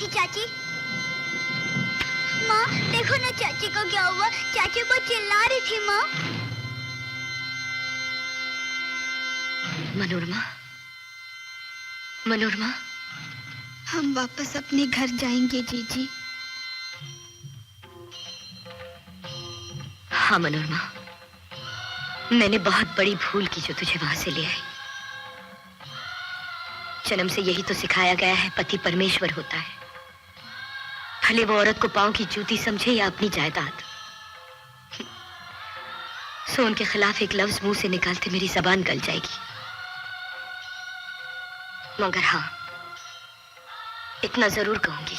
चाची। माँ देखो ना चाची को क्या हुआ, चाची बहुत चिल्ला रही थी माँ। मनोरमा, मनोरमा, हम वापस अपने घर जाएंगे जीजी। हाँ मनोरमा, मैंने बहुत बड़ी भूल की जो तुझे वहां से ले आई। जन्म से यही तो सिखाया गया है, पति परमेश्वर होता है, भले वो औरत को पांव की जूती समझे या अपनी जायदाद। सो उनके खिलाफ एक लफ्ज मुंह से निकालते मेरी जबान गल जाएगी। मगर हाँ, इतना जरूर कहूंगी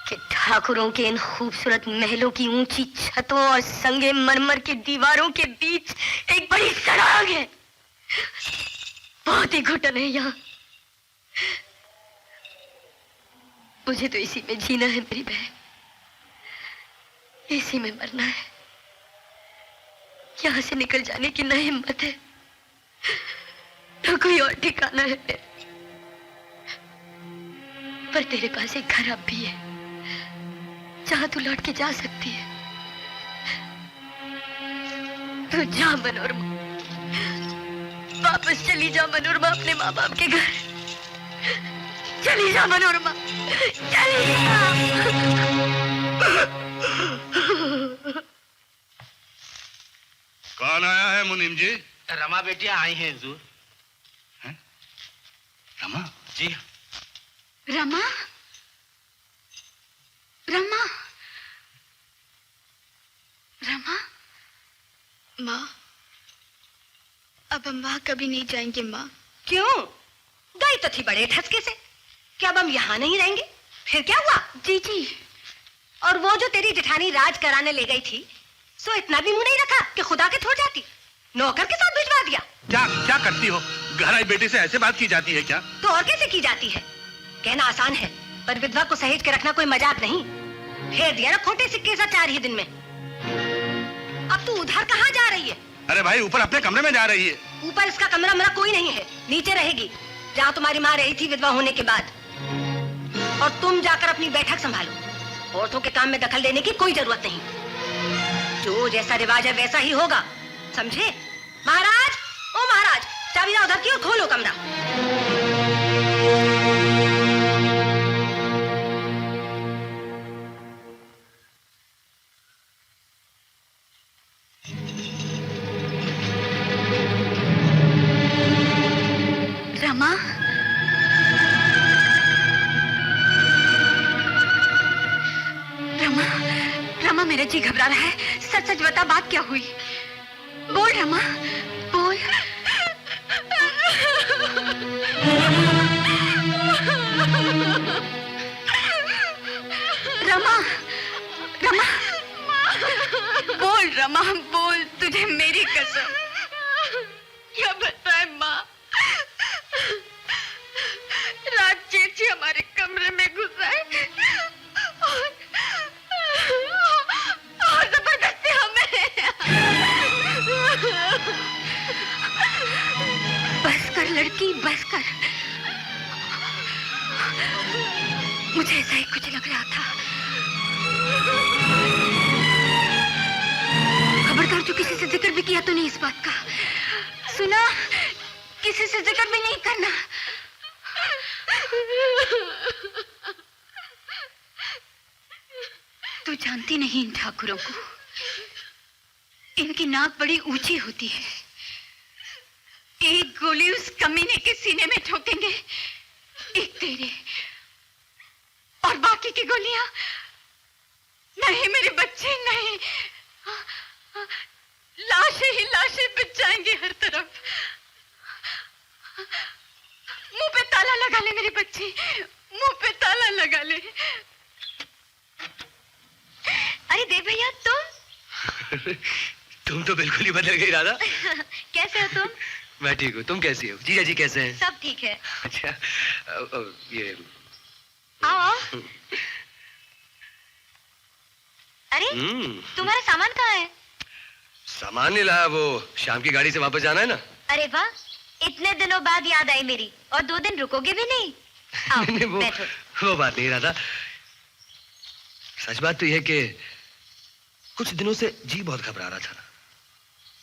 कि ठाकुरों के इन खूबसूरत महलों की ऊंची छतों और संगे मरमर के दीवारों के बीच एक बड़ी सड़क है। बहुत ही घुटन है यहाँ। मुझे तो इसी में जीना है मेरी बहन, इसी में मरना है। यहाँ से निकल जाने की न हिम्मत है, न कोई और ठिकाना है मेरा। पर तेरे पास एक घर अब भी है, जहां तू लौट के जा सकती है। तू जा मनोरमा, वापस चली जा मनोरमा अपने माँ बाप के घर। चली जा मनोरमा, चली जा। कौन आया है मुनीम जी? रमा बेटियां आई हैं हुजूर। रमा? जी। रमा, रमा, रमा। माँ, अब हम वहां कभी नहीं जाएंगे माँ। क्यों? गई तो थी बड़े ठसके से, क्या अब हम यहाँ नहीं रहेंगे? फिर क्या हुआ? जीजी। और वो जो तेरी जेठानी राज कराने ले गई थी, सो इतना भी मुंह नहीं रखा कि खुदा के छोड़ जाती? नौकर के साथ भिजवा दिया। क्या क्या करती हो? घर आई बेटी से ऐसे बात की जाती है क्या? तो और कैसे की जाती है? कहना आसान है, पर विधवा को सहेज के रखना कोई मजाक नहीं। फेर दिया ना खोटे सिक्के सा 4 ही दिन में। अब तू उधर कहाँ जा रही है? अरे भाई, ऊपर अपने कमरे में जा रही है। ऊपर इसका कमरा मेरा कोई नहीं है, नीचे रहेगी, जहाँ तुम्हारी माँ रही थी विधवा होने के बाद। और तुम जाकर अपनी बैठक संभालो। औरतों के काम में दखल देने की कोई जरूरत नहीं। जो जैसा रिवाज है वैसा ही होगा, समझे? महाराज, ओ महाराज, चाबी ना उधर की और खोलो कमरा। रमा, रमा, रमा, मेरा जी घबरा रहा है। सच सच बता, बात क्या हुई? बोल रमा, बोल। रमा, रमा, बोल रमा, बोल, तुझे मेरी कसम। क्या बताए माँ, रात चेची हमारे कमरे में घुस आए और जबरदस्ती हमें। बस कर लड़की, बस कर। मुझे ऐसा ही कुछ लग रहा था। खबरदार, जो किसी से जिक्र भी किया तो नहीं इस बात का, सुना? किसी से जिक्र भी नहीं करना। तू जानती नहीं इन ठाकुरों को, इनकी नाक बड़ी ऊंची होती है। एक गोली उस कमीने के सीने में ठोकेंगे, एक तेरे, और बाकी की गोलियां नहीं मेरे बच्चे, नहीं। लाशें ही लाशें बिछ जाएंगी हर तरफ। मुंह पे ताला लगा ले मेरे बच्चे, मुंह पे ताला लगा ले। अरे देव भैया, तुम तुम तो बिल्कुल ही बदल गई राधा। कैसे हो तुम? मैं ठीक हूँ, तुम कैसी हो? जीजा जी कैसे हैं? सब ठीक है। अच्छा, ये आओ। अरे तुम्हारा सामान कहाँ है? सामान नहीं लाया, वो शाम की गाड़ी से वापस जाना है ना। अरे वाह, इतने दिनों बाद याद आई मेरी। और 2 दिन रुकोगे भी नहीं? आओ, नहीं, बैठो। वो बात नहीं राधा। सच बात तो यह कि कुछ दिनों से जी बहुत घबरा रहा था।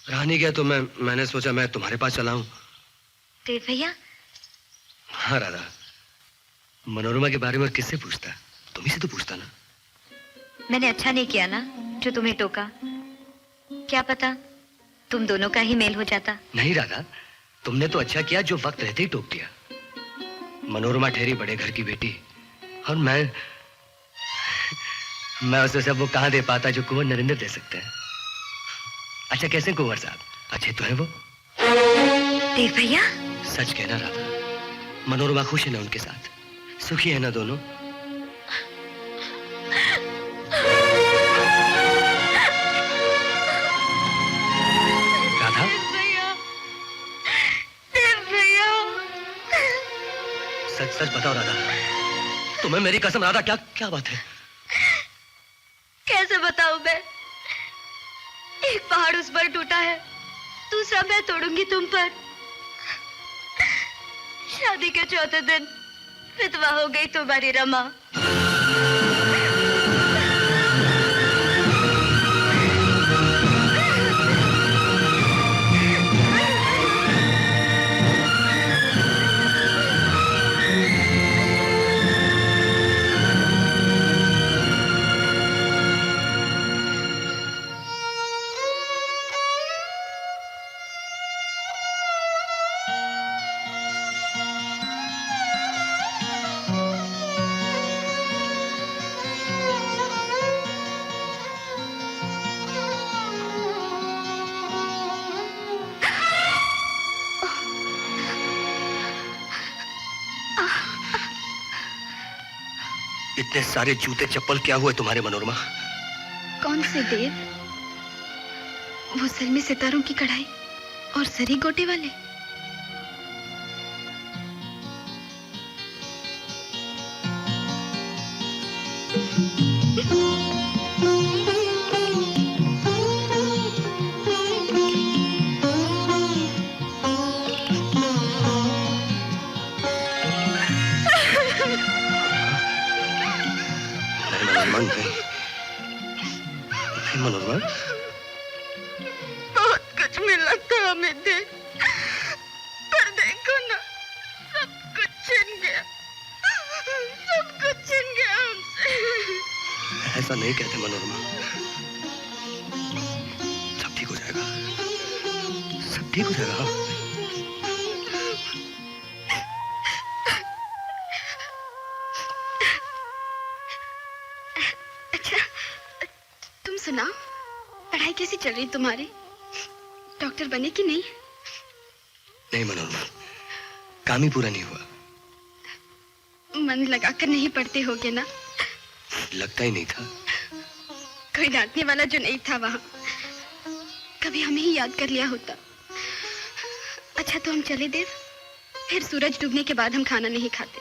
रहा नहीं गया तो मैंने सोचा मैं तुम्हारे पास चला हूं। देव भैया? हाँ राधा, मनोरमा के बारे में किससे पूछता? तुम ही से तो पूछता ना। मैंने अच्छा नहीं किया ना जो तुम्हें टोका। क्या पता तुम दोनों का ही मेल हो जाता। नहीं राधा, तुमने तो अच्छा किया जो वक्त रहते ही टोक दिया। मनोरमा ठहरी बड़े घर की बेटी, और मैं उसे सब वो कहां दे पाता जो कुंवर नरेंद्र दे सकते हैं। अच्छा कैसे कुंवर साहब, अच्छे तो हैं वो? देव भैया? सच कहना राधा, मनोरमा खुश है ना उनके साथ? सुखी है ना दोनों? राधा? देव भैया? सच सच बताओ राधा, तुम्हें मेरी कसम राधा, क्या क्या बात है? कैसे बताऊं मैं? एक पहाड़ उस पर टूटा है, दूसरा मैं तोड़ूंगी तुम पर। शादी के चौथे दिन विधवा हो गई तुम्हारी रमा। इतने सारे जूते चप्पल क्या हुए तुम्हारे मनोरमा? कौन से देव? वो सर में सितारों की कढ़ाई और सरी गोटे वाले? मनोरमा, बहुत कुछ मिला था हमें देव, पर देखो ना, सब कुछ छिन गया, सब कुछ छिन गया हमसे। ऐसा नहीं कहते मनोरमा, सब ठीक हो जाएगा, सब ठीक हो जाएगा। सुनाओ, पढ़ाई कैसी चल रही तुम्हारी? डॉक्टर बने कि नहीं? नहीं मनोरमा, काम ही पूरा नहीं हुआ। मन लगाकर नहीं पढ़ते होगे ना? लगता ही नहीं था। कोई डांटने वाला जो नहीं था वहां, कभी हमें ही याद कर लिया होता। अच्छा तो हम चले देव, फिर सूरज डूबने के बाद हम खाना नहीं खाते।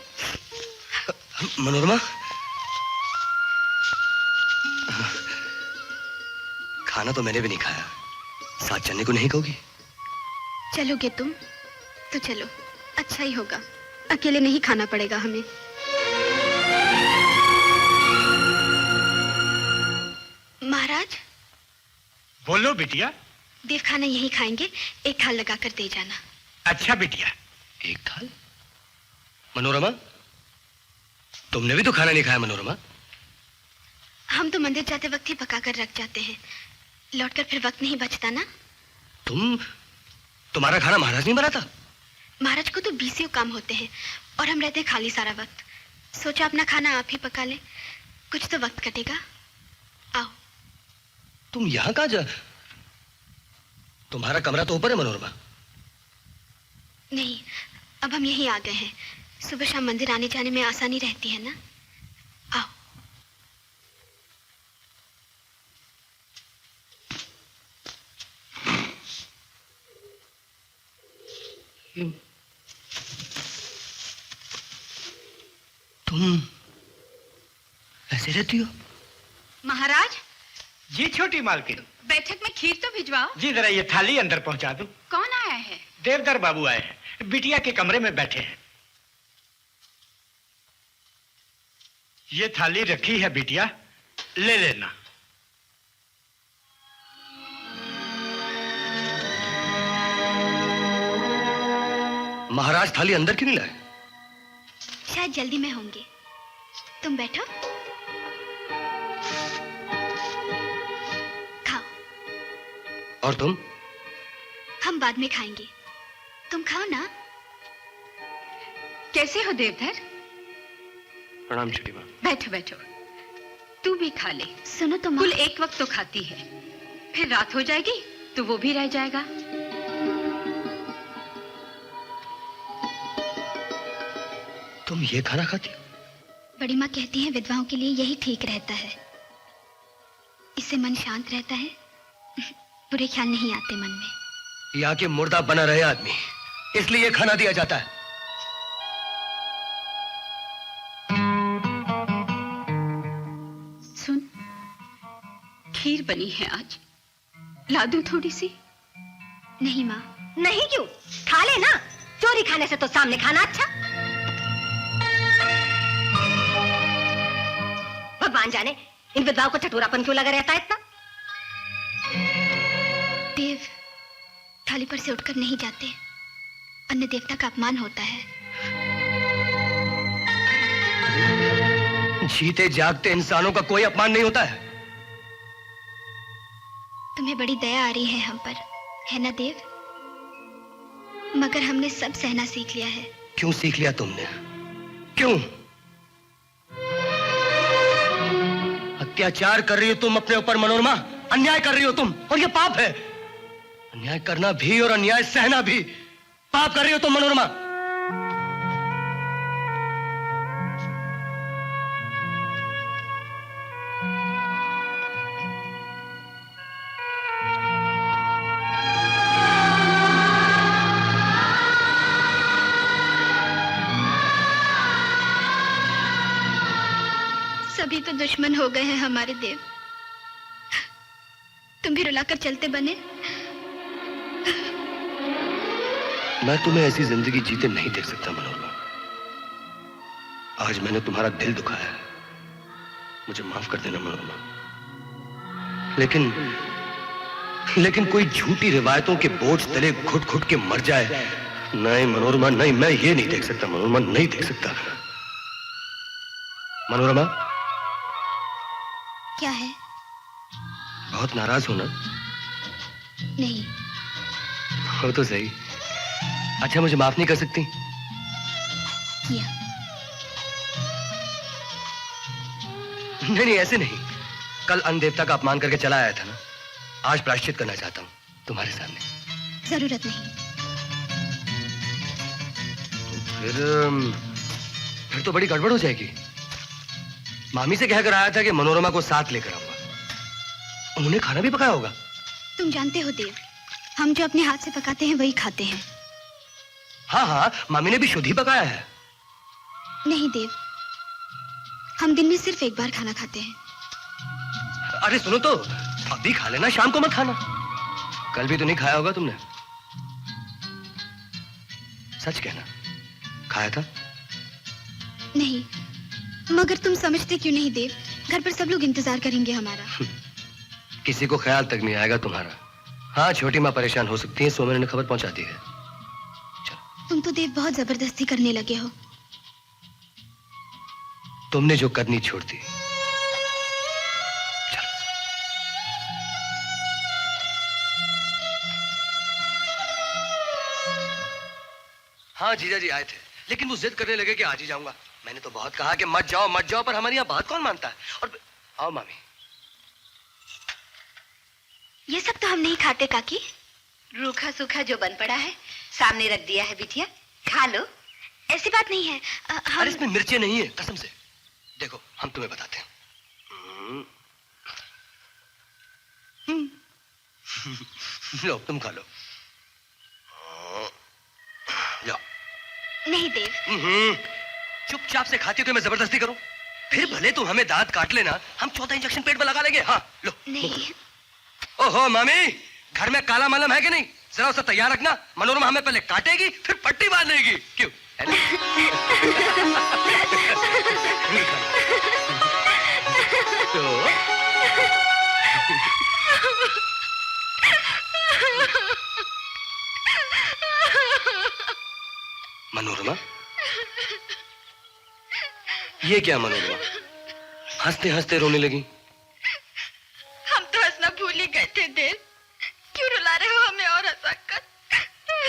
मनोरमा, खाना तो मैंने भी नहीं खाया, साथ चलने को नहीं कहोगी? चलोगे तुम तो चलो, अच्छा ही होगा, अकेले नहीं खाना पड़ेगा हमें। महाराज। बोलो बिटिया। देव खाना यही खाएंगे, एक थाल लगा कर दे जाना। अच्छा बिटिया। एक थाल? मनोरमा, तुमने भी तो खाना नहीं खाया मनोरमा? हम तो मंदिर जाते वक्त ही पका कर रख जाते हैं, लौटकर फिर वक्त नहीं बचता ना। तुम्हारा खाना महाराज नहीं बनाता? महाराज को तो 20 काम होते हैं और हम रहते खाली सारा वक्त। सोचा अपना खाना आप ही पका ले, कुछ तो वक्त कटेगा। आओ। तुम यहाँ कहाँ जा? तुम्हारा कमरा तो ऊपर है मनोरमा। नहीं, अब हम यहीं आ गए हैं, सुबह शाम मंदिर आने जाने में आसानी रहती है ना। आओ। तुम ऐसे रहती हो? महाराज जी छोटी मालकिन। बैठक में खीर तो भिजवाओ। जी जरा ये थाली अंदर पहुंचा दो। कौन आया है? देवदार बाबू आए हैं, बिटिया के कमरे में बैठे हैं। ये थाली रखी है बिटिया, ले लेना। महाराज थाली अंदर क्यों नहीं लाए? शायद जल्दी में होंगे। तुम बैठो, खाओ। और तुम? हम बाद में खाएंगे, तुम खाओ ना। कैसे हो देवधर? प्रणाम छोटी माँ। बैठो बैठो, तू भी खा ले। सुनो तो माँ, कुल एक वक्त तो खाती है, फिर रात हो जाएगी तो वो भी रह जाएगा। तुम ये खाना खाती हो? बड़ी माँ कहती हैं विधवाओं के लिए यही ठीक रहता है, इससे मन शांत रहता है, बुरे ख्याल नहीं आते मन में। यहाँ के मुर्दा बना रहे आदमी, इसलिए ये खाना दिया जाता है। सुन, खीर बनी है आज, ला दूं थोड़ी सी? नहीं माँ। नहीं क्यों, खा ले ना। चोरी खाने से तो सामने खाना अच्छा। भगवान जाने इन विधवाओं को चटोरापन क्यों लगा रहता है इतना। देव थाली पर से उठकर नहीं जाते, अन्य देवता का अपमान होता है। जीते जागते इंसानों का कोई अपमान नहीं होता है। तुम्हें बड़ी दया आ रही है हम पर, है ना देव? मगर हमने सब सहना सीख लिया है। क्यों सीख लिया तुमने? क्यों? अत्याचार कर रही हो तुम अपने ऊपर मनोरमा, अन्याय कर रही हो तुम, और ये पाप है। अन्याय करना भी और अन्याय सहना भी पाप कर रही हो तुम मनोरमा। सभी तो दुश्मन हो गए हैं हमारे देव, तुम भी रुलाकर चलते बने। मैं तुम्हें ऐसी जिंदगी जीते नहीं देख सकता मनोरमा। आज मैंने तुम्हारा दिल दुखाया है, मुझे माफ कर देना मनोरमा। लेकिन कोई झूठी रिवायतों के बोझ तले घुट घुट के मर जाए, नहीं मनोरमा, नहीं, मैं ये नहीं देख सकता मनोरमा, नहीं देख सकता। मनोरमा, क्या है? बहुत नाराज हो ना? नहीं। हो तो सही। अच्छा, मुझे माफ नहीं कर सकती? किया। नहीं, ऐसे नहीं। कल अन्न देवता का अपमान करके चला आया था ना, आज प्रायश्चित करना चाहता हूँ तुम्हारे सामने। जरूरत नहीं। फिर तो बड़ी गड़बड़ हो जाएगी। मामी से कहकर आया था कि मनोरमा को साथ लेकर आऊंगा, उन्होंने खाना भी पकाया होगा। तुम जानते हो देव, हम जो अपने हाथ से पकाते हैं वही खाते हैं। हाँ हाँ, मामी ने भी शुद्ध ही पकाया है। नहीं देव, हम दिन में सिर्फ एक बार खाना खाते हैं। अरे सुनो तो, अभी खा लेना, शाम को मत खाना। कल भी तो नहीं खाया होगा तुमने। सच कहना, खाया था? नहीं, मगर तुम समझते क्यों नहीं देव? घर पर सब लोग इंतजार करेंगे हमारा। किसी को ख्याल तक नहीं आएगा तुम्हारा। हाँ, छोटी माँ परेशान हो सकती है, सोमेन ने खबर पहुंचा दी है। चलो। तुम तो देव बहुत जबरदस्ती करने लगे हो। तुमने जो करनी छोड़ दी। चलो। हाँ, जीजा जी आए थे, लेकिन वो जिद करने लगे कि आज ही जाऊंगा। मैंने तो बहुत कहा कि मत जाओ मत जाओ, पर हमारी यहाँ बात कौन मानता है। और आओ मामी। ये सब तो हम नहीं खाते काकी। रूखा सूखा जो बन पड़ा है सामने रख दिया है बिटिया, खा लो। ऐसी बात नहीं है। अरे इसमें मिर्चें नहीं है, कसम से। देखो, हम तुम्हें बताते हैं। लो, तुम खा लो। लो। नहीं देव। चुपचाप से खाती हो तो मैं जबरदस्ती करूं? फिर भले तुम हमें दांत काट लेना, हम चौथा इंजेक्शन पेट में लगा लेंगे। हाँ लो। नहीं। ओहो मामी, घर में काला मलम है कि नहीं? जरा उसे तैयार रखना, मनोरमा हमें पहले काटेगी फिर पट्टी बांध लेगी। क्यों? है ना? मनोरमा, ये क्या मनोरमा? हंसते हंसते रोने लगी। हम तो हंसना भूल ही गए थे देव। क्यों रुला रहे हो हमें और हंसाकर?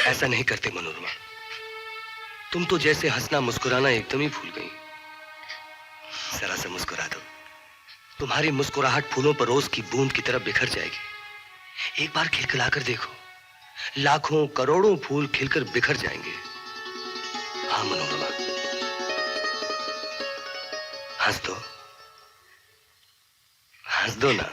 ऐसा नहीं करते मनोरमा, तुम तो जैसे हंसना मुस्कुराना एकदम ही भूल गई। जरा से मुस्कुरा दो, तुम्हारी मुस्कुराहट फूलों पर रोज की बूंद की तरफ बिखर जाएगी। एक बार खिलखिलाकर देखो, लाखों करोड़ों फूल खिलकर बिखर जाएंगे। हाँ मनोरमा, हंस दो, हंस दो ना।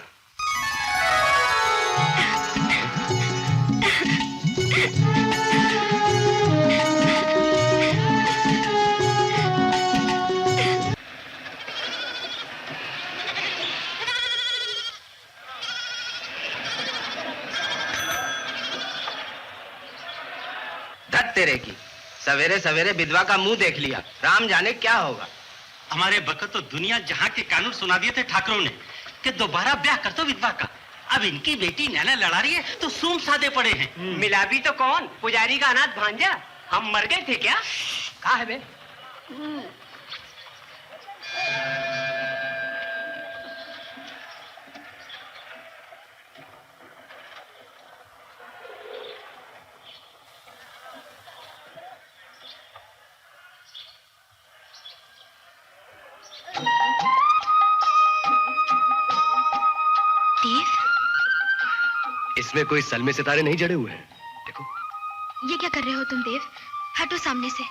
धत तेरे की, सवेरे सवेरे विधवा का मुंह देख लिया। राम जाने क्या होगा। हमारे बखत तो दुनिया जहां के कानून सुना दिए थे ठाकरों ने कि दोबारा ब्याह कर दो विधवा का। अब इनकी बेटी नैना लड़ा रही है तो सूम साधे पड़े हैं। मिला भी तो कौन? पुजारी का अनाथ भांजा। हम मर गए थे क्या? कहा है बे? देव, इसमें कोई सलमे सितारे नहीं जड़े हुए हैं। देखो, ये क्या कर रहे हो तुम देव? हटो सामने से,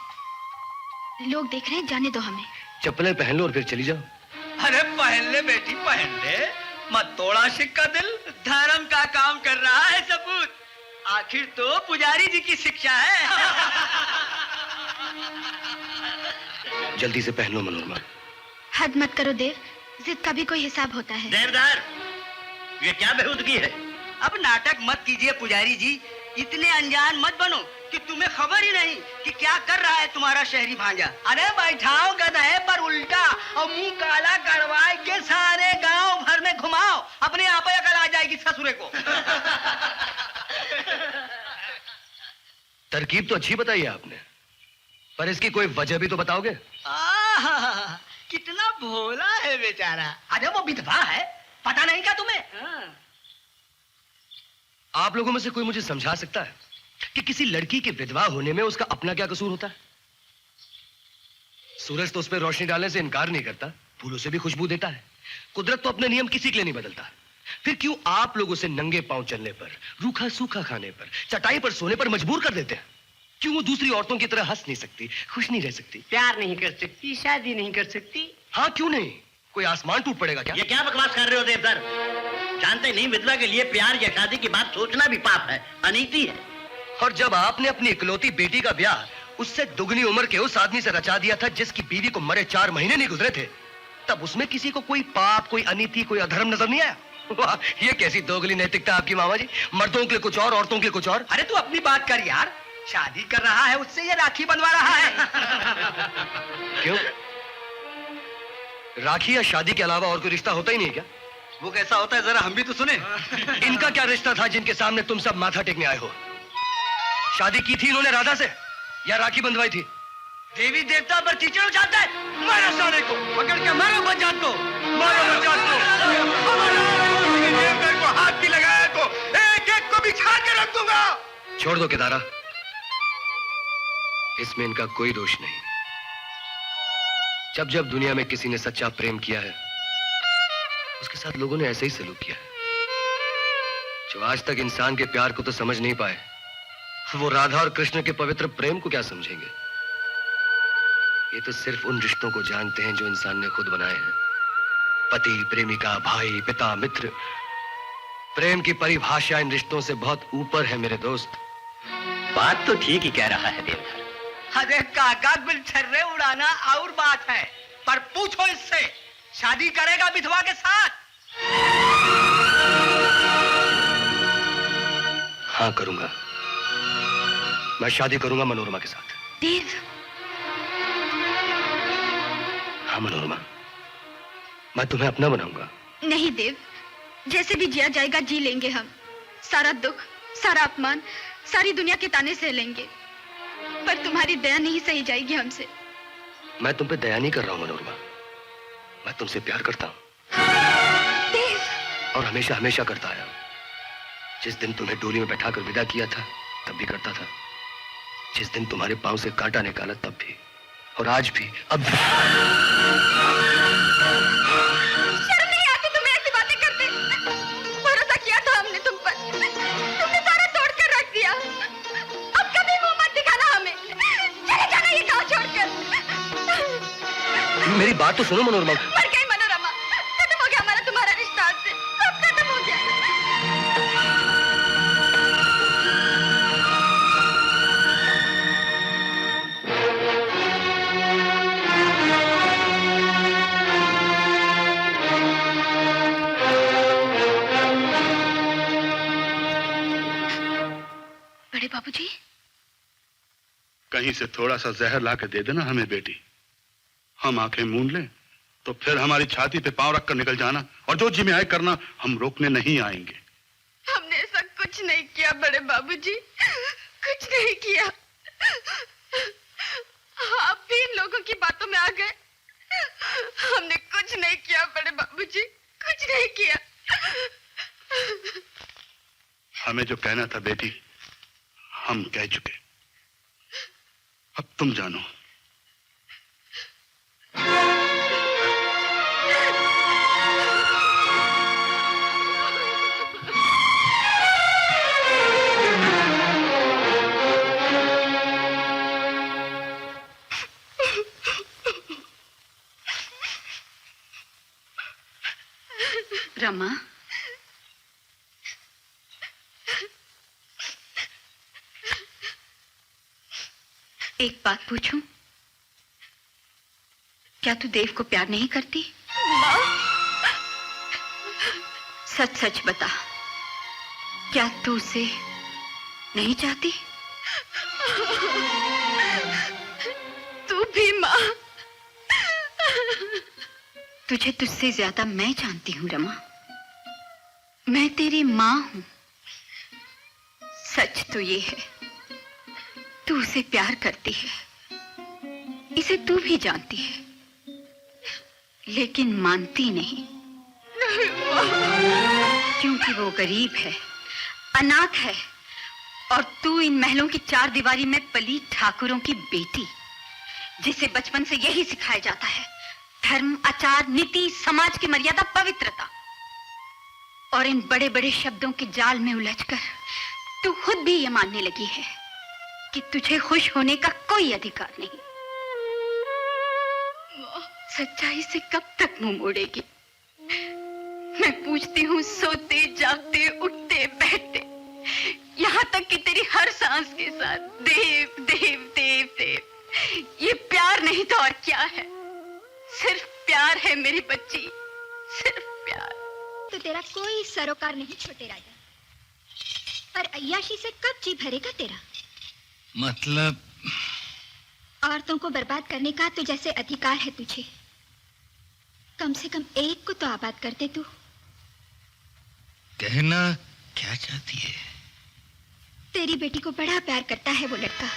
लोग देख रहे हैं, जाने दो हमें। चप्पलें पहन लो और फिर चली जाओ। अरे पहन ले बेटी, पहन ले। मत तोड़ा सिक्का दिल। धर्म का काम कर रहा है सबूत। आखिर तो पुजारी जी की शिक्षा है। जल्दी से पहन लो मनोरमा। हद मत करो देव, जिद का भी कोई हिसाब होता है। देवदार, ये क्या बेहूदगी है? अब नाटक मत कीजिए पुजारी जी। इतने अनजान मत बनो कि तुम्हें खबर ही नहीं कि क्या कर रहा है तुम्हारा शहरी भांजा। अरे बैठाओ गधे पर उल्टा और मुंह काला करवा के सारे गांव भर में घुमाओ। अपने आप ही अकल आ जाएगी ससुरे को। तरकीब तो अच्छी बताई है आपने, पर इसकी कोई वजह भी तो बताओगे? कितना भोला है बेचारा। अरे वो विधवा है, पता नहीं क्या तुम्हें? आप लोगों में से कोई मुझे समझा सकता है कि किसी लड़की के विधवा होने में उसका अपना क्या कसूर होता है? सूरज तो उस पर रोशनी डालने से इनकार नहीं करता, फूलों से भी खुशबू देता है। कुदरत तो अपने नियम किसी के लिए नहीं बदलता। फिर क्यों आप लोग उसे नंगे पांव चलने पर, रूखा सूखा खाने पर, चटाई पर सोने पर मजबूर कर देते हैं? क्यों वो दूसरी औरतों की तरह हंस नहीं सकती, खुश नहीं रह सकती, प्यार नहीं कर सकती, शादी नहीं कर सकती? हाँ क्यों नहीं? कोई आसमान टूट पड़ेगा क्या? ये क्या बकवास कर रहे हो देवदार? जानते नहीं विधवा के लिए प्यार या शादी की बात सोचना भी पाप है, अनीति है। और जब आपने अपनी इकलौती बेटी का ब्याह उससे दुगनी उम्र के उस आदमी से रचा दिया था जिसकी बीवी को मरे 4 महीने नहीं गुजरे थे, तब उसमें किसी को कोई पाप, कोई अनीति, कोई अधर्म नजर नहीं आया? वाह, ये कैसी दोगली नैतिकता आपकी मामा जी। मर्दों के लिए कुछ और, औरतों के लिए कुछ और। अरे तू अपनी बात कर यार। शादी कर रहा है उससे, ये राखी बनवा रहा है। क्यों? राखी या शादी के अलावा और कोई रिश्ता होता ही नहीं क्या? वो कैसा होता है जरा हम भी तो सुने। इनका क्या रिश्ता था जिनके सामने तुम सब माथा टेकने आए हो? शादी की थी इन्होंने राधा से या राखी बंधवाई थी? देवी देवता पर कीचड़ उछालता है। मारो साले को, पकड़ के मारो बचात को, मारो बचात को। मेरे को हाथ भी लगाया तो एक एक को बिछा के रख दूंगा। छोड़ दो केदारा, इसमें इनका कोई दोष नहीं। जब जब दुनिया में किसी ने सच्चा प्रेम किया है, उसके साथ लोगों ने ऐसे ही सलूक किया है। जो आज तक इंसान के प्यार को तो समझ नहीं पाए, वो राधा और कृष्ण के पवित्र प्रेम को क्या समझेंगे? ये तो सिर्फ उन रिश्तों को जानते हैं जो इंसान ने खुद बनाए हैं। पति, प्रेमिका, भाई, पिता, मित्र। प्रेम की परिभाषा इन रिश्तों से बहुत ऊपर है मेरे दोस्त। बात तो ठीक ही कह रहा है देवदार। अरे काका, गुलछर्रे उड़ाना और बात है, पर पूछो इससे, शादी करेगा विधवा के साथ? हाँ करूंगा, मैं शादी करूंगा मनोरमा के साथ। देव, हाँ मनोरमा, मैं तुम्हें अपना बनाऊंगा। नहीं देव, जैसे भी जिया जाएगा जी लेंगे हम। सारा दुख, सारा अपमान, सारी दुनिया के ताने सह लेंगे, पर तुम्हारी दया नहीं सही जाएगी हमसे। मैं तुम पे दया नहीं कर रहा हूं मनोरमा, मैं तुमसे प्यार करता हूं और हमेशा हमेशा करता आया हूं। जिस दिन तुम्हें डोली में बैठाकर विदा किया था तब भी करता था, जिस दिन तुम्हारे पांव से कांटा निकाला तब भी, और आज भी, अब भी। शर्म नहीं आती तुम्हें ऐसी बातें करते? भरोसा किया था हमने तुम पर, तुमने सारा तोड़ कर रख दिया। अब कभी मुंह मत दिखाना हमें, चले जाना ये गांव छोड़कर। मेरी बात तो सुनो मनोरमा। मर गई मनोरमा, खत्म हो गया हमारा तुम्हारा रिश्ता, आज से सब खत्म हो गया। बड़े बाबूजी, कहीं से थोड़ा सा जहर ला के दे देना हमें बेटी, हम आंखें मूंद लें तो फिर हमारी छाती पे पांव रखकर निकल जाना, और जो जी में आए करना, हम रोकने नहीं आएंगे। हमने ऐसा कुछ नहीं किया बड़े बाबूजी, कुछ नहीं किया। आप भी इन लोगों की बातों में आ गए। हमने कुछ नहीं किया बड़े बाबूजी, कुछ नहीं किया। हमें जो कहना था बेटी, हम कह चुके, अब तुम जानो। रमा, एक बात पूछूं? क्या तू देव को प्यार नहीं करती? सच सच बता, क्या तू उसे नहीं चाहती? तू भी माँ। तुझे तुझसे ज्यादा मैं जानती हूँ रमा, मैं तेरी माँ हूँ। सच तो ये है, तू उसे प्यार करती है, इसे तू भी जानती है, लेकिन मानती नहीं। क्योंकि वो गरीब है, अनाथ है, और तू इन महलों की चार दीवारी में पली ठाकुरों की बेटी, जिसे बचपन से यही सिखाया जाता है, धर्म, आचार, नीति, समाज की मर्यादा, पवित्रता। और इन बड़े बड़े शब्दों के जाल में उलझकर तू खुद भी ये मानने लगी है कि तुझे खुश होने का कोई अधिकार नहीं। सच्चाई से कब तक मुंह मोड़ेगी? मैं पूछती हूँ, सोते जागते उठते बैठते, यहाँ तक कि तेरी हर सांस के साथ देव देव देव देव। ये प्यार नहीं तो और क्या है? सिर्फ प्यार है मेरी बच्ची, सिर्फ प्यार। तो तेरा कोई सरोकार नहीं छोटे राजा, पर अय्याशी से कब जी भरेगा तेरा? मतलब औरतों को बर्बाद करने का तो जैसे अधिकार है तुझे, कम से कम एक को तो आबाद करते तू। कहना क्या चाहती है? तेरी बेटी को बड़ा प्यार करता है वो लड़का,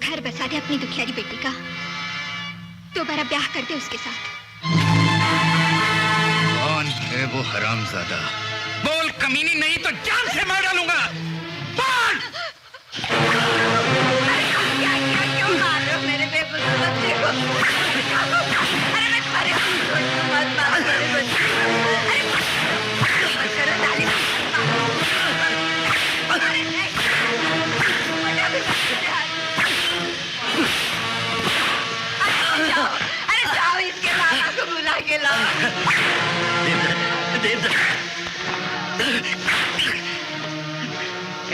घर बसा दे अपनी दुखियारी बेटी का, दोबारा ब्याह कर दे उसके साथ। कौन है वो हरामजादा? बोल कमीनी, नहीं तो जान से मार डालूंगा। बोल! क्यों मार रहे हो मेरे बेकसूर बच्चे को? अरे मैं तुम्हारे मत मारो मेरे बच्चे को। अरे मत करो ताली। अरे जाओ इसके मामा को बुला के लाओ।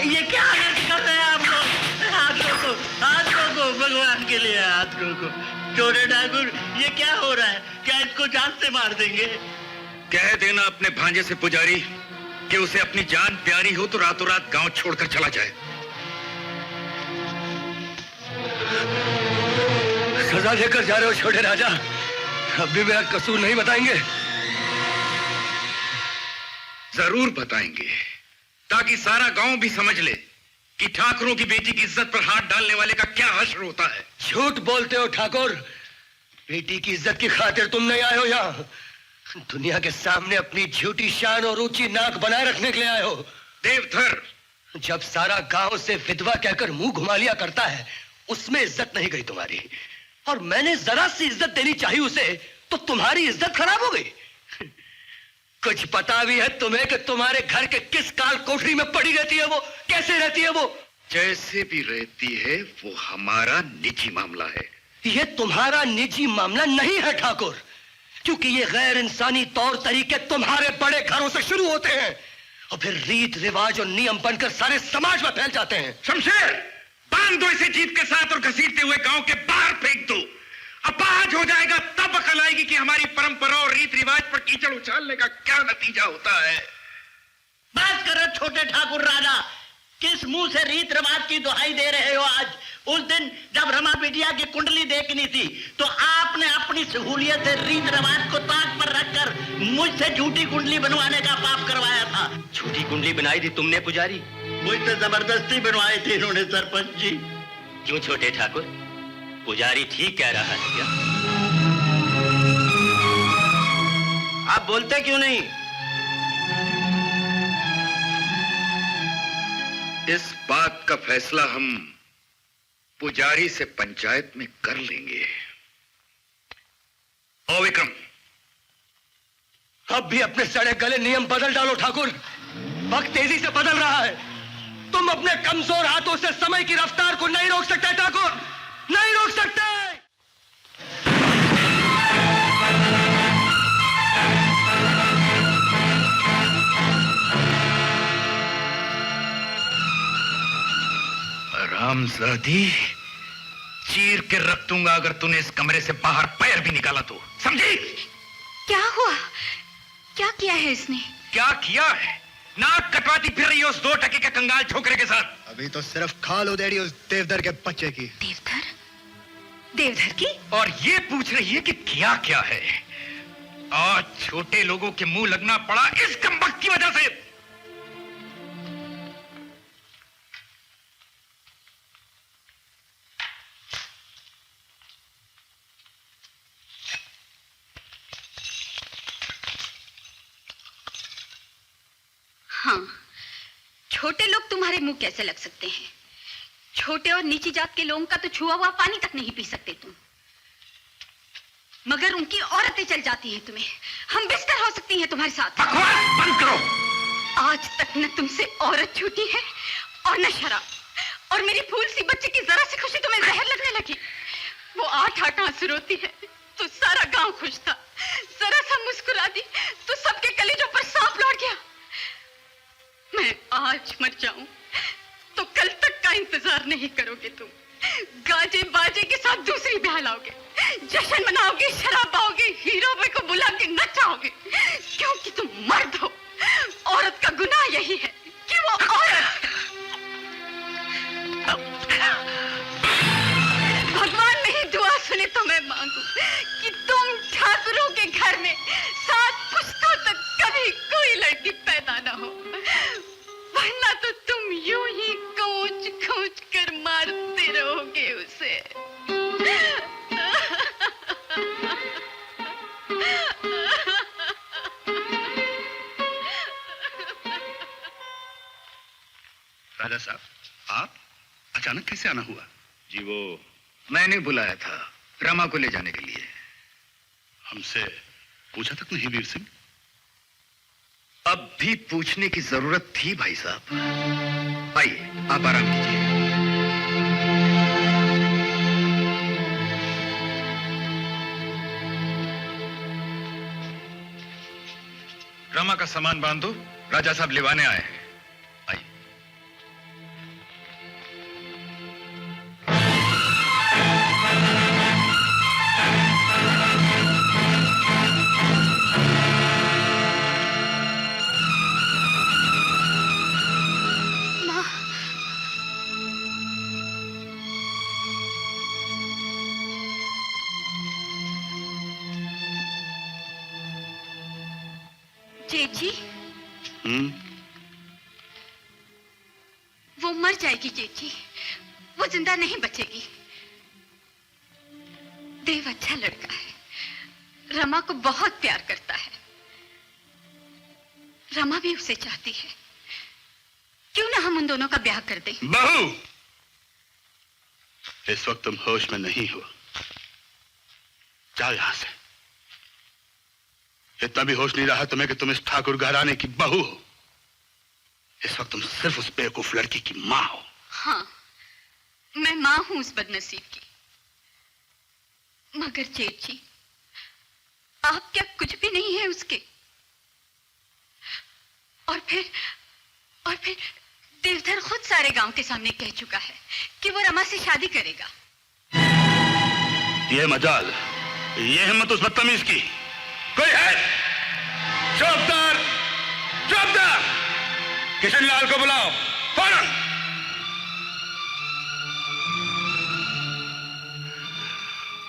ये क्या कर रहे हैं आप लोग? हाथ रोको भगवान के लिए, हाथ रोको। छोटे ठाकुर, ये क्या हो रहा है? क्या इसको जान से मार देंगे? कह देना अपने भांजे से पुजारी कि उसे अपनी जान प्यारी हो तो रातों रात गांव छोड़कर चला जाए। सजा लेकर जा रहे हो छोटे राजा, अब भी मेरा कसूर नहीं बताएंगे? जरूर बताएंगे, ताकि सारा गांव भी समझ ले कि ठाकुरों की बेटी की इज्जत पर हाथ डालने वाले का क्या हश्र होता है। झूठ बोलते हो ठाकुर। बेटी की इज्जत की खातिर तुम नहीं आए हो यहाँ। दुनिया के सामने अपनी झूठी शान और ऊंची नाक बनाए रखने के लिए आए हो। देवधर, जब सारा गांव से विधवा कहकर मुंह घुमा लिया करता है, उसमें इज्जत नहीं गई तुम्हारी। और मैंने जरा सी इज्जत देनी चाहिए उसे, तो तुम्हारी इज्जत खराब हो गई। कुछ पता भी है तुम्हें कि तुम्हारे घर के किस काल कोठरी में पड़ी रहती है वो, कैसे रहती है वो? जैसे भी रहती है वो हमारा निजी मामला है। ये तुम्हारा निजी मामला नहीं है ठाकुर, क्योंकि ये गैर इंसानी तौर तरीके तुम्हारे बड़े घरों से शुरू होते हैं और फिर रीत रिवाज और नियम बनकर सारे समाज में फैल जाते हैं। शमशेर, बांध दो इसे जीप के साथ और घसीटते हुए गांव के बाहर फेंक दो। अपाहज हो जाएगा तब अकल आएगी कि हमारी परंपरा और रीत रिवाज पर कीचड़ उछालने का क्या नतीजा होता है। बात कर रहे छोटे ठाकुर राजा, किस मुंह से रीत रिवाज की दुहाई दे रहे हो? आज उस दिन जब रमा बिटिया की कुंडली देखनी थी तो आपने अपनी सहूलियत से रीत रिवाज को ताक पर रखकर मुझसे झूठी कुंडली बनवाने का पाप करवाया था। झूठी कुंडली बनाई थी तुमने पुजारी? मुझसे जबरदस्ती बनवाए थे इन्होंने सरपंच जी। क्यों छोटे ठाकुर, पुजारी ठीक कह रहा है क्या? आप बोलते क्यों नहीं? इस बात का फैसला हम पुजारी से पंचायत में कर लेंगे। ओ विक्रम, अब भी अपने सड़े गले नियम बदल डालो ठाकुर। वक्त तेजी से बदल रहा है। तुम अपने कमजोर हाथों से समय की रफ्तार को नहीं रोक सकते ठाकुर, नहीं रोक सकते। रामजादी, चीर के रख दूंगा अगर तूने इस कमरे से बाहर पैर भी निकाला तो, समझी? क्या हुआ? क्या किया है इसने? क्या किया है? नाक कटवाती फिर रही है उस 2 टके के कंगाल छोकरे के साथ। अभी तो सिर्फ खाल उधेड़ी उस देवधर के बच्चे की। देवधर? देवधर की? और ये पूछ रही है कि क्या क्या है। आज छोटे लोगों के मुंह लगना पड़ा इस कमबख्त की वजह से। हाँ, छोटे लोग तुम्हारे मुंह कैसे लग सकते हैं? छोटे और नीची जात के लोगों का तो छुआ हुआ पानी तक नहीं पी सकते तुम, मगर उनकी औरतें चल जाती हैं तुम्हें। हम बिस्तर हो सकती हैं तुम्हारे साथ। बकवास बंद करो। आज तक न तुमसे औरत छूटी है और न शराब, और मेरी फूल सी बच्ची की जरा सी खुशी तुम्हें जहर लगने लगी। वो 8 आंसू रोती है तो सारा गांव खुश था, जरा सा मुस्कुरा दी तो सबके कलेजों पर सांप लौट गया। मैं आज मर जाऊं तो कल तक का इंतजार नहीं करोगे तुम। गाजे बाजे के साथ दूसरी ब्याह लाओगे, जश्न मनाओगे, शराब पाओगे, हीरो को बुला के नचाओगे, क्योंकि तुम मर्द हो। औरत का गुनाह यही है कि वो औरत। भगवान नहीं दुआ सुने तो मैं मांगू कि तुम ठाकुरों के घर में 7 पुश्तों तक कभी कोई लड़की पैदा ना हो, वरना तो तुम यूं ही खोज खोज कर मारते रहोगे उसे। राजा साहब, आप अचानक कैसे आना हुआ? जी वो मैंने बुलाया था रमा को ले जाने के लिए। हमसे पूछा तक नहीं वीर सिंह? अब भी पूछने की जरूरत थी भाई साहब। आइए आप आराम कीजिए। रमा का सामान बांध दो, राजा साहब लिवाने आए हैं। आइए। जेठ जी, हम्म? वो मर जाएगी जेठ जी, वो जिंदा नहीं बचेगी। देव अच्छा लड़का है, रमा को बहुत प्यार करता है। रमा भी उसे चाहती है। क्यों ना हम उन दोनों का ब्याह कर दें? बहू, इस वक्त तुम होश में नहीं हो। जाओ यहां से। इतना भी होश नहीं रहा तुम्हें कि तुम इस ठाकुर घराने की बहू हो। इस वक्त तुम सिर्फ उस बेवकूफ लड़की की मां हो। हाँ, मैं मां हूं उस बदनसीब की। मगर जेठ जी, आप क्या कुछ भी नहीं है उसके? और फिर देवधर खुद सारे गांव के सामने कह चुका है कि वो रमा से शादी करेगा। ये मजाल, ये हिम्मत उस बदतमीज की कोई है? चौकीदार, चौकीदार, किशन लाल को बुलाओ फौरन।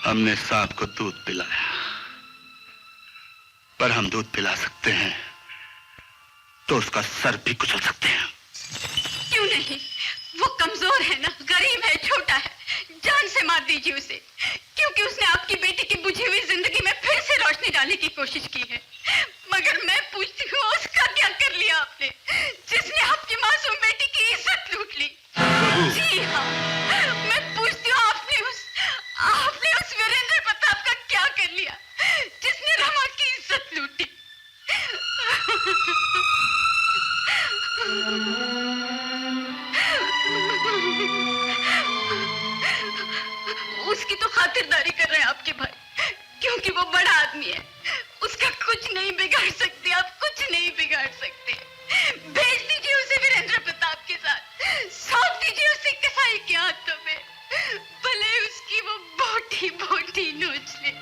हमने सांप को दूध पिलाया, पर हम दूध पिला सकते हैं तो उसका सर भी कुचल सकते हैं। क्यों नहीं? वो कमजोर है ना, गरीब है, छोटा है। जान से मार दीजिए उसे, क्योंकि उसने आपकी बेटी की बुझी हुई जिंदगी में फिर से रोशनी डालने की कोशिश की है। मगर मैं पूछती हूँ, उसका क्या कर लिया आपने, जिसने आपकी मासूम बेटी की इज्जत लूट ली? जी हाँ, मैं पूछती हूँ, आपने उस वीरेंद्र प्रताप का क्या कर लिया, जिसने रमा की इज्जत लूटी? उसकी तो खातिरदारी कर रहे हैं आपके भाई, क्योंकि वो बड़ा आदमी है। उसका कुछ नहीं बिगाड़ सकते आप, कुछ नहीं बिगाड़ सकते। भेज दीजिए उसे वीरेंद्र प्रताप के साथ, सौंप दीजिए उसे कसाई के हाथों में, भले उसकी वो बोटी बोटी नोच ले।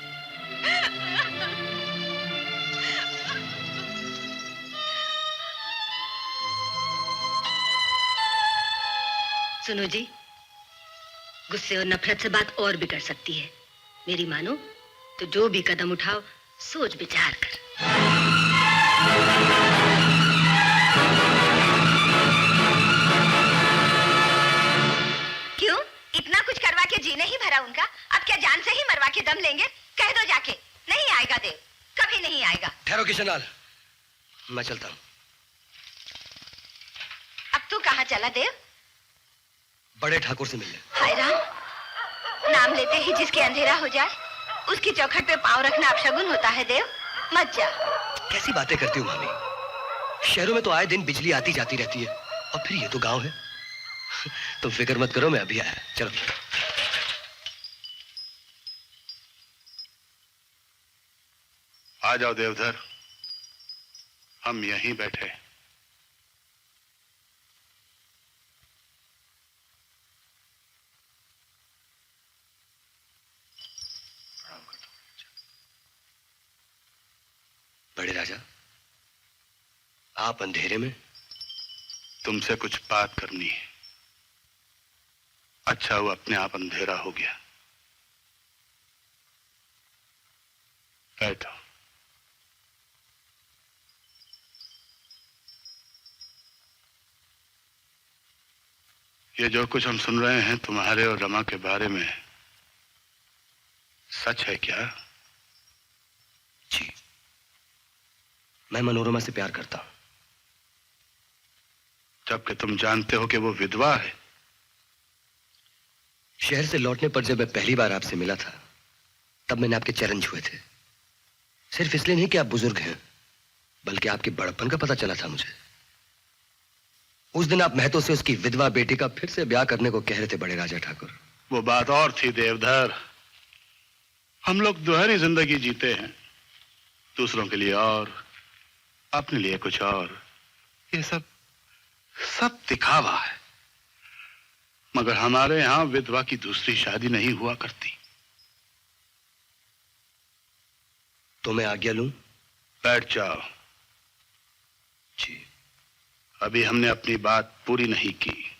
सुनो जी, गुस्से और नफरत से बात और बिगड़ सकती है। मेरी मानो तो जो भी कदम उठाओ सोच विचार कर। क्यों? इतना कुछ करवा के जी नहीं भरा उनका? अब क्या जान से ही मरवा के दम लेंगे? कह दो जाके, नहीं आएगा देव, कभी नहीं आएगा। ठहरो किशनलाल, मैं चलता हूं। अब तू कहाँ चला देव? बड़े ठाकुर से मिलने। हाय राम, नाम लेते ही जिसके अंधेरा हो जाए उसकी चौखट पे पांव रखना अपशगुन होता है देव, मत जा। कैसी बातें करती हो मामी? शहरों में तो आए दिन बिजली आती जाती रहती है, और फिर ये तो गांव है। तुम फिक्र मत करो, मैं अभी आया। चलो। आ जाओ देवधर, हम यहीं बैठे। बड़े राजा, आप अंधेरे में? तुमसे कुछ बात करनी है। अच्छा हुआ अपने आप अंधेरा हो गया। बैठो। ये जो कुछ हम सुन रहे हैं तुम्हारे और रमा के बारे में, सच है क्या? जी, मैं मनोरमा से प्यार करता हूं। जबकि तुम जानते हो कि वो विधवा है। शहर से लौटने पर जब मैं पहली बार आपसे मिला था, तब मैंने आपके चरण छुए थे। सिर्फ इसलिए नहीं कि आप बुजुर्ग हैं, बल्कि आपके बड़प्पन का पता चला था मुझे। उस दिन आप महतो से उसकी विधवा बेटी का फिर से ब्याह करने को कह रहे थे बड़े राजा ठाकुर। वो बात और थी देवधर। हम लोग दुहरी जिंदगी जीते हैं, दूसरों के लिए और अपने लिए कुछ और। ये सब दिखावा है। मगर हमारे यहां विधवा की दूसरी शादी नहीं हुआ करती। तो मैं आज्ञा लूं? बैठ जाओ। जी। अभी हमने अपनी बात पूरी नहीं की।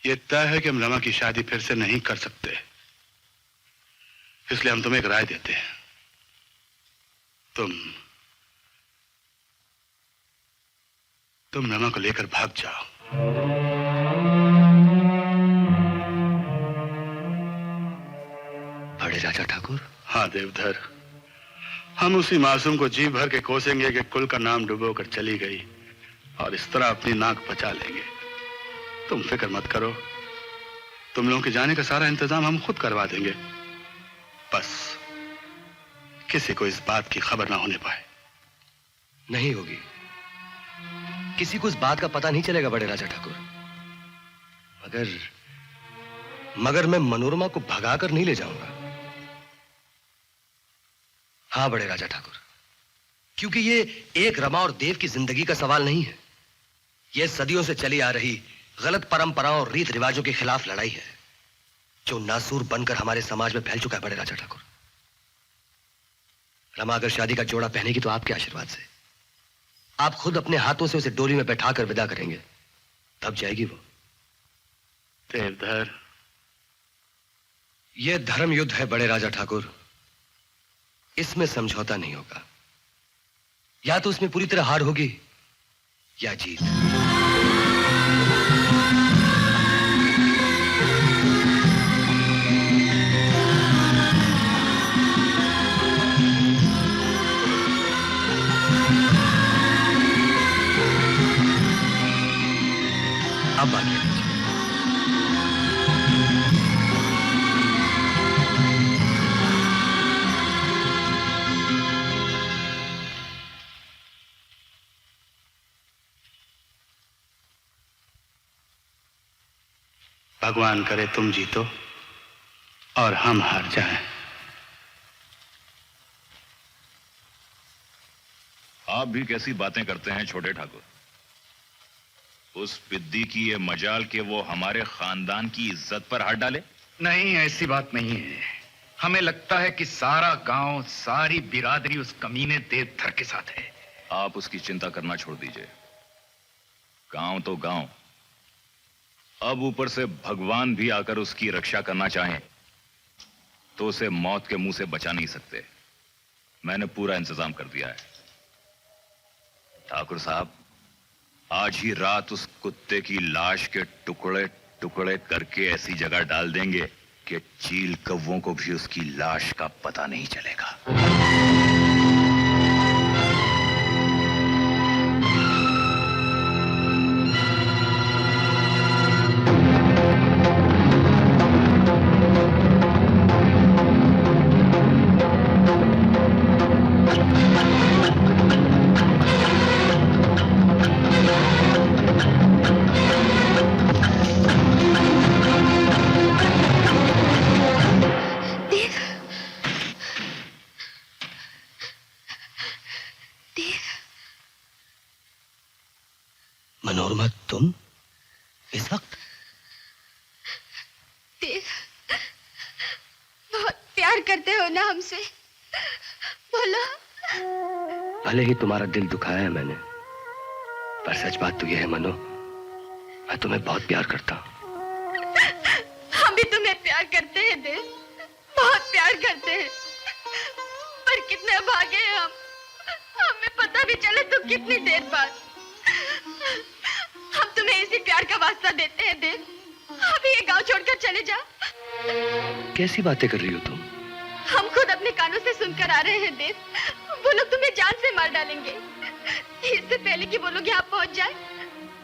ये तय है कि हम रमा की शादी फिर से नहीं कर सकते, इसलिए हम तुम्हें एक राय देते हैं। तुम रमा को लेकर भाग जाओ। बड़े राजा ठाकुर? हाँ देवधर, हम उसी मासूम को जी भर के कोसेंगे कि कुल का नाम डुबोकर चली गई, और इस तरह अपनी नाक बचा लेंगे। तुम फिक्र मत करो, तुम लोगों के जाने का सारा इंतजाम हम खुद करवा देंगे। बस किसी को इस बात की खबर ना होने पाए। नहीं होगी, किसी को इस बात का पता नहीं चलेगा बड़े राजा ठाकुर। मगर मैं मनोरमा को भगाकर नहीं ले जाऊंगा। हाँ बड़े राजा ठाकुर, क्योंकि ये एक रमा और देव की जिंदगी का सवाल नहीं है। यह सदियों से चली आ रही गलत परंपराओं और रीत रिवाजों के खिलाफ लड़ाई है, जो नासूर बनकर हमारे समाज में फैल चुका है बड़े राजा ठाकुर। रमा अगर शादी का जोड़ा पहनेगी तो आपके आशीर्वाद से, आप खुद अपने हाथों से उसे डोली में बैठाकर विदा करेंगे, तब जाएगी वो। देवधर, यह धर्म युद्ध है बड़े राजा ठाकुर, इसमें समझौता नहीं होगा। या तो इसमें पूरी तरह हार होगी या जीत। अब बात है भगवान करे तुम जीतो और हम हार जाएं। आप भी कैसी बातें करते हैं छोटे ठाकुर। उस पिद्दी की ये मजाल कि वो हमारे खानदान की इज्जत पर हाथ डाले। नहीं, ऐसी बात नहीं है। हमें लगता है कि सारा गांव, सारी बिरादरी उस कमीने देवधर के साथ है। आप उसकी चिंता करना छोड़ दीजिए। गांव तो गांव, अब ऊपर से भगवान भी आकर उसकी रक्षा करना चाहें तो उसे मौत के मुंह से बचा नहीं सकते। मैंने पूरा इंतजाम कर दिया है। ठाकुर साहब, आज ही रात उस कुत्ते की लाश के टुकड़े टुकड़े करके ऐसी जगह डाल देंगे कि चील कौवों को भी उसकी लाश का पता नहीं चलेगा। मनोरमा, तुम इस वक्त? देव, बहुत प्यार करते हो ना हमसे? बोलो। भले ही तुम्हारा दिल दुखाया है मैंने, पर सच बात तो यह है मनो, मैं तुम्हें बहुत प्यार करता हूँ। हम भी तुम्हें प्यार करते हैं देव, बहुत प्यार करते हैं। पर कितने भागे हैं हम, हमें पता भी चले तो कितनी देर बाद। हम तुम्हें इसी प्यार का वास्ता देते हैं देव, अभी ये गांव छोड़कर चले जाओ। कैसी बातें कर रही हो तुम? हम खुद अपने कानों से सुनकर आ रहे हैं देव, वो लोग तुम्हें जान से मार डालेंगे। इससे पहले कि वो लोग यहाँ पहुंच जाए,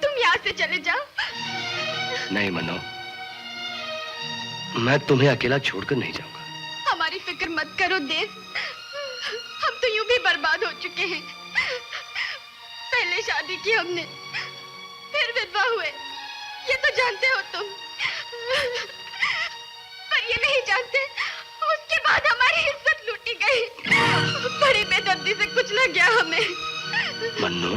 तुम यहाँ से चले जाओ। नहीं मनो, मैं तुम्हें अकेला छोड़कर नहीं जाऊंगा। हमारी फिक्र मत करो देव, हम तो यूं भी बर्बाद हो चुके हैं। पहले शादी की हमने, फिर विधवा हुए, ये तो जानते हो तुम। पर ये नहीं जानते, उसके बाद हमारी इज्जत लूटी गई। बड़ी बेदर्दी से कुचला गया हमें। मन्नू,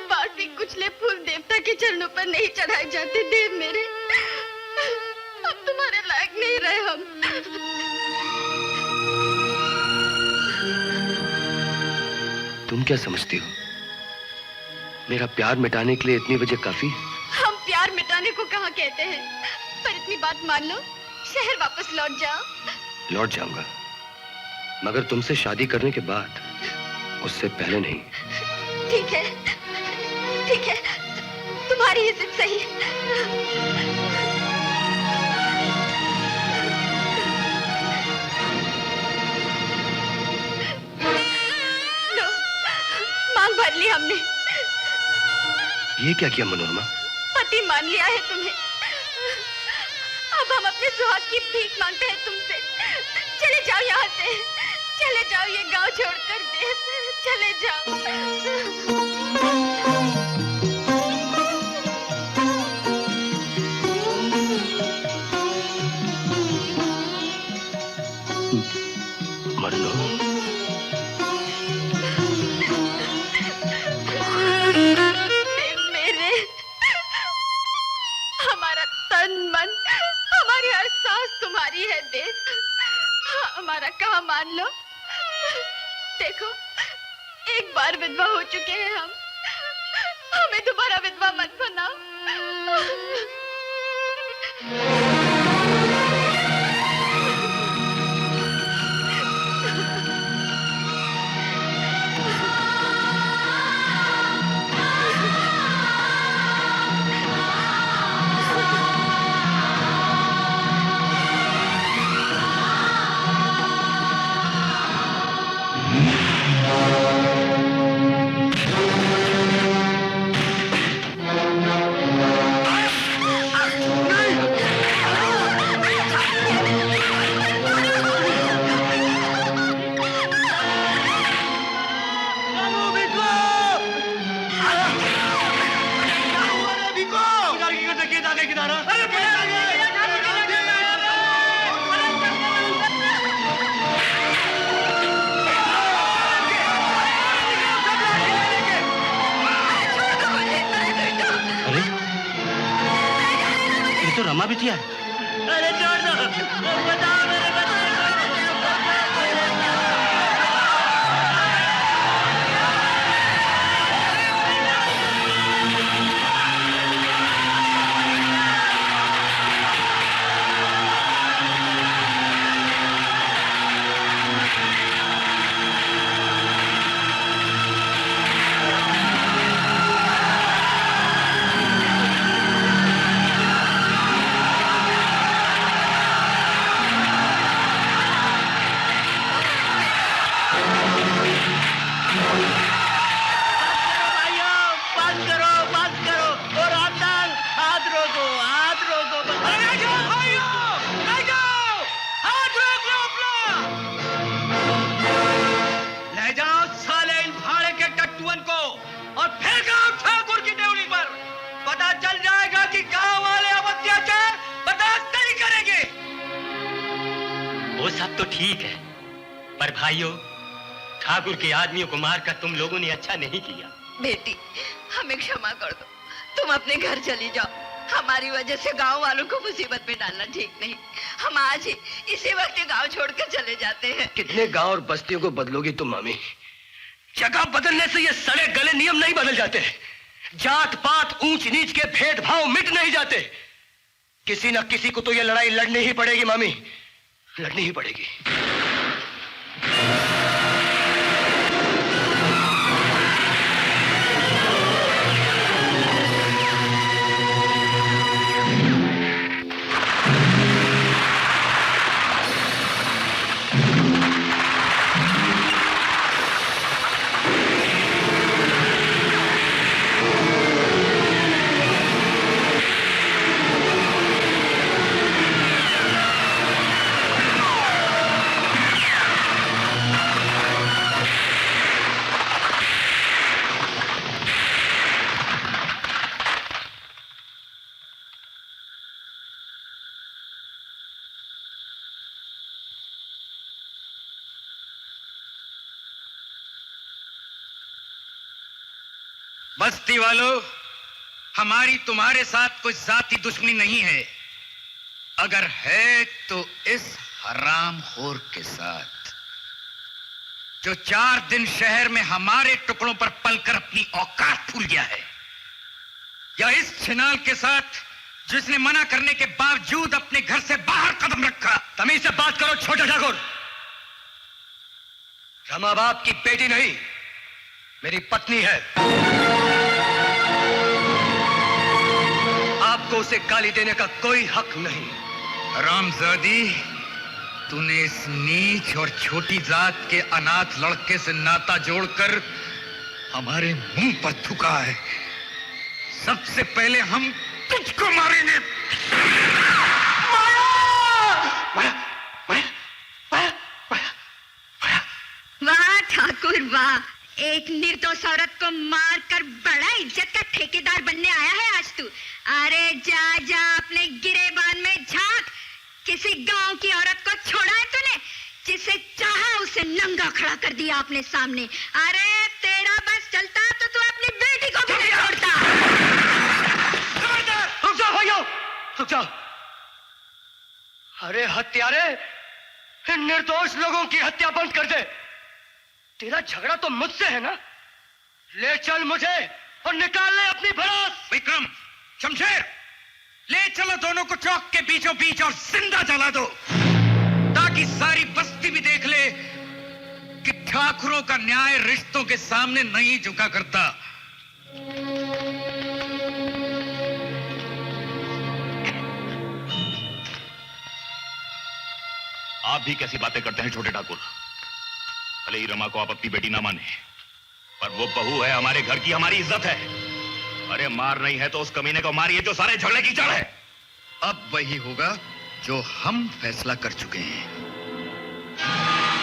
बासी कुचले फूल देवता के चरणों पर नहीं चढ़ाए जाते देव मेरे। अब तुम्हारे लायक नहीं रहे हम। तुम क्या समझती हो? मेरा प्यार मिटाने के लिए इतनी वजह काफी? हम प्यार मिटाने को कहाँ कहते हैं, पर इतनी बात मान लो, शहर वापस लौट जाओ। लौट जाऊंगा, मगर तुमसे शादी करने के बाद, उससे पहले नहीं। ठीक है, ठीक है, तुम्हारी ही जिद सही। ये क्या किया मनोरमा? पति मान लिया है तुम्हें। अब हम अपने सुहाग की भीख मांगते हैं तुमसे। चले जाओ यहाँ से, चले जाओ ये गांव छोड़कर देश, चले जाओ। मन्नू, मेरे हमारा तन मन, हमारी हर सांस तुम्हारी है देश। हमारा कहा मान लो। देखो, एक बार विधवा हो चुके हैं हम, हमें दोबारा विधवा मत बनाओ। तो रमा बिटिया है। अरे छोड़ दो, बताओ मेरे वो सब तो ठीक है, पर भाइयों, ठाकुर के आदमियों को मारकर तुम लोगों ने अच्छा नहीं किया। बेटी, हमें क्षमा कर दो, तुम अपने घर चली जाओ। हमारी वजह से गांव वालों को मुसीबत में डालना ठीक नहीं। हम आज ही इसी वक्त गांव छोड़कर चले जाते हैं। कितने गांव और बस्तियों को बदलोगी तुम मामी? जगह बदलने से ये सड़े गले नियम नहीं बदल जाते। जात पात ऊंच नीच के भेदभाव मिट नहीं जाते। किसी न किसी को तो ये लड़ाई लड़नी ही पड़ेगी मामी, लड़नी ही पड़ेगी। बस्ती वालों, हमारी तुम्हारे साथ कोई जाती दुश्मनी नहीं है। अगर है तो इस हरामखोर के साथ, जो 4 दिन शहर में हमारे टुकड़ों पर पलकर अपनी औकात भूल गया है, या इस छिनाल के साथ जिसने मना करने के बावजूद अपने घर से बाहर कदम रखा। तमीज से बात करो छोटे ठाकुर। रमा बाप की बेटी नहीं, मेरी पत्नी है। आपको उसे गाली देने का कोई हक नहीं। रामजादी, तूने इस नीच और छोटी जात के अनाथ लड़के से नाता जोड़कर हमारे मुंह पर थूका है। सबसे पहले हम तुझको मारेंगे। वाह ठाकुर वाह, एक निर्दोष औरत को मारकर बड़ा इज्जत का ठेकेदार बनने आया है आज तू। अरे जा जा अपने गिरेबान में झांक, किसी गांव की औरत को छोड़ा है तूने? जिसे चाहा उसे नंगा खड़ा कर दिया अपने सामने। अरे तेरा बस चलता तो तू अपनी बेटी को भी नहीं छोड़ता। रुक जाओ भाइयों, रुक जाओ। अरे हत्यारे, इन निर्दोष लोगों की हत्या बंद कर दे। तेरा झगड़ा तो मुझसे है ना? ले चल मुझे और निकाल ले अपनी भड़ास। विक्रम, शमशेर, ले चलो दोनों को चौक के बीचों बीच और जिंदा जला दो, ताकि सारी बस्ती भी देख ले कि ठाकुरों का न्याय रिश्तों के सामने नहीं झुका करता। आप भी कैसी बातें करते हैं छोटे ठाकुर? भले ही रमा को आप अपनी बेटी ना माने, पर वो बहू है, हमारे घर की, हमारी इज्जत है। अरे मार नहीं है तो उस कमीने को मारिए जो सारे झगड़े की जड़ है। अब वही होगा जो हम फैसला कर चुके हैं।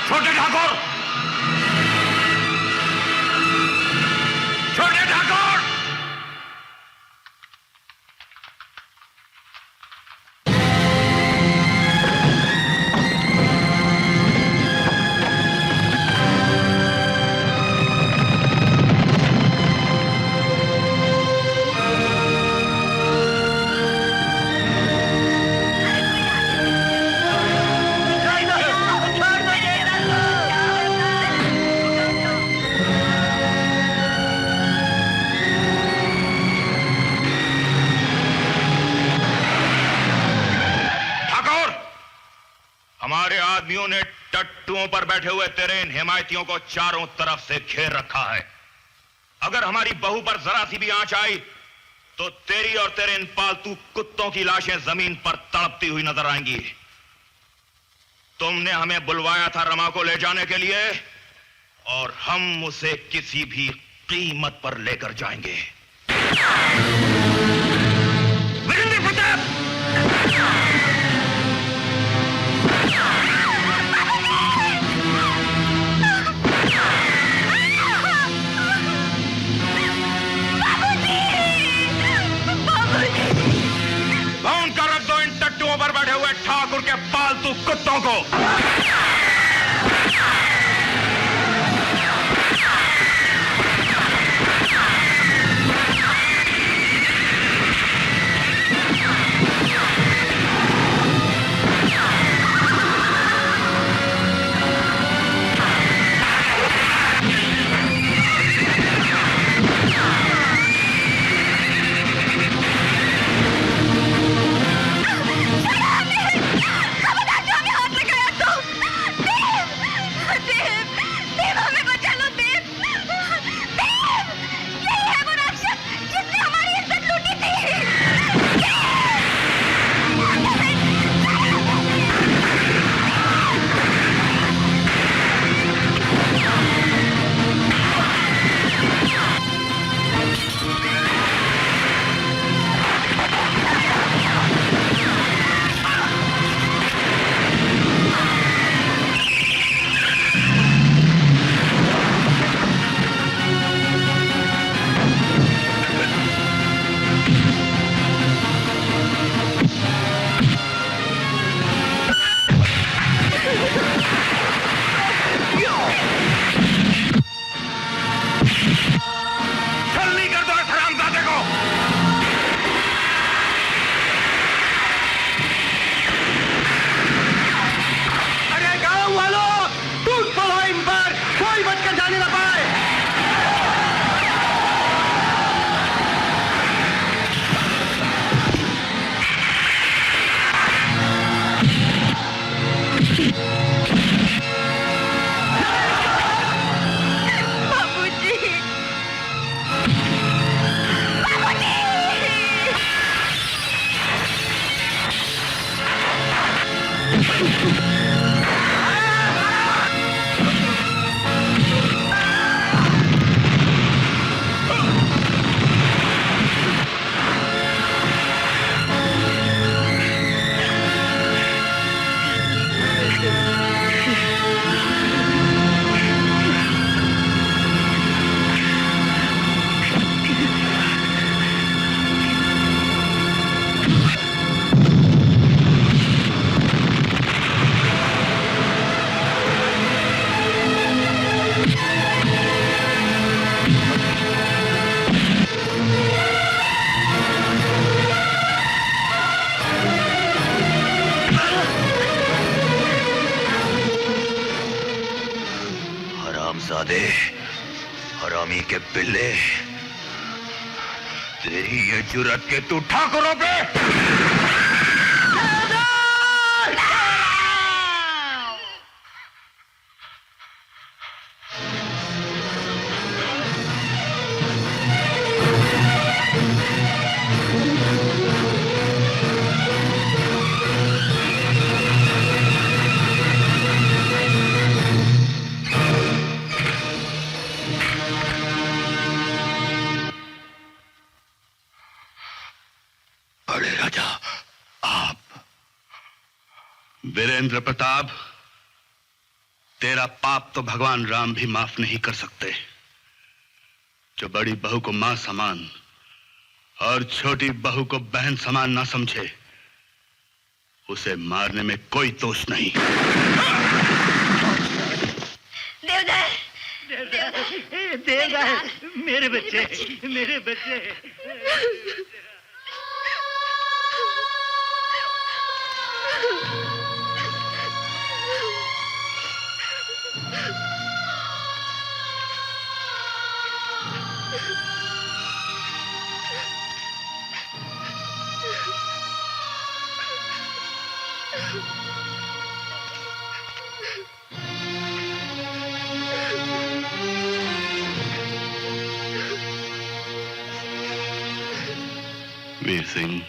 छोटे ठाकुर, छोटे ठाकुर! हमारे आदमियों ने टट्टुओं पर बैठे हुए तेरे इन हिमायतियों को चारों तरफ से घेर रखा है। अगर हमारी बहू पर जरा सी भी आंच आई तो तेरी और तेरे इन पालतू कुत्तों की लाशें जमीन पर तड़पती हुई नजर आएंगी। तुमने हमें बुलवाया था रमा को ले जाने के लिए, और हम उसे किसी भी कीमत पर लेकर जाएंगे। वीरेंद्र प्रताप! बाउंड कर रख दो इन टट्टुओं पर बैठे हुए ठाकुर के पालतू कुत्तों को। के बिल्ले, तेरी ये जुर्रत के तू ठाकुरों पे वीरेंद्र प्रताप, तेरा पाप तो भगवान राम भी माफ नहीं कर सकते। जो बड़ी बहू को मां समान और छोटी बहू को बहन समान ना समझे, उसे मारने में कोई दोष नहीं। देवदार, देवदार, मेरे बच्चे, मेरे बच्चे। वीर सिंह,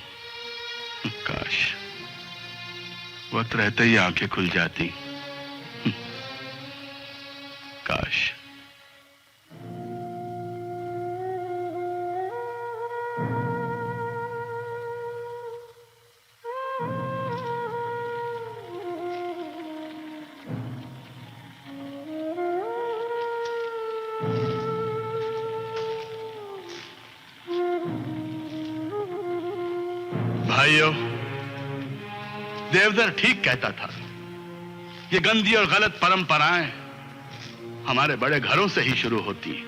काश वक्त रहते ही आंखें खुल जाती। काश। भाइयों, देवधर ठीक कहता था। ये गंदी और गलत परंपराएं हमारे बड़े घरों से ही शुरू होती हैं।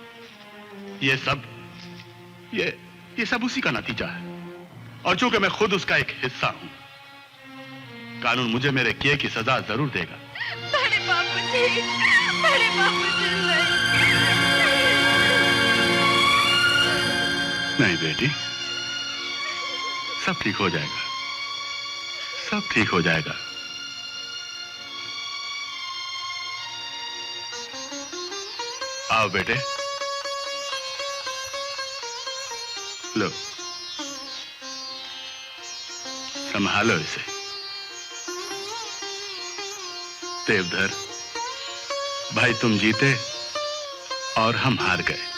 ये सब उसी का नतीजा है। और चूंकि मैं खुद उसका एक हिस्सा हूं, कानून मुझे मेरे किए की सजा जरूर देगा। बड़े बापूजी, बड़े बापूजी नहीं बेटी, सब ठीक हो जाएगा, सब ठीक हो जाएगा। आओ बेटे, लो, संभालो इसे। देवधर भाई, तुम जीते और हम हार गए।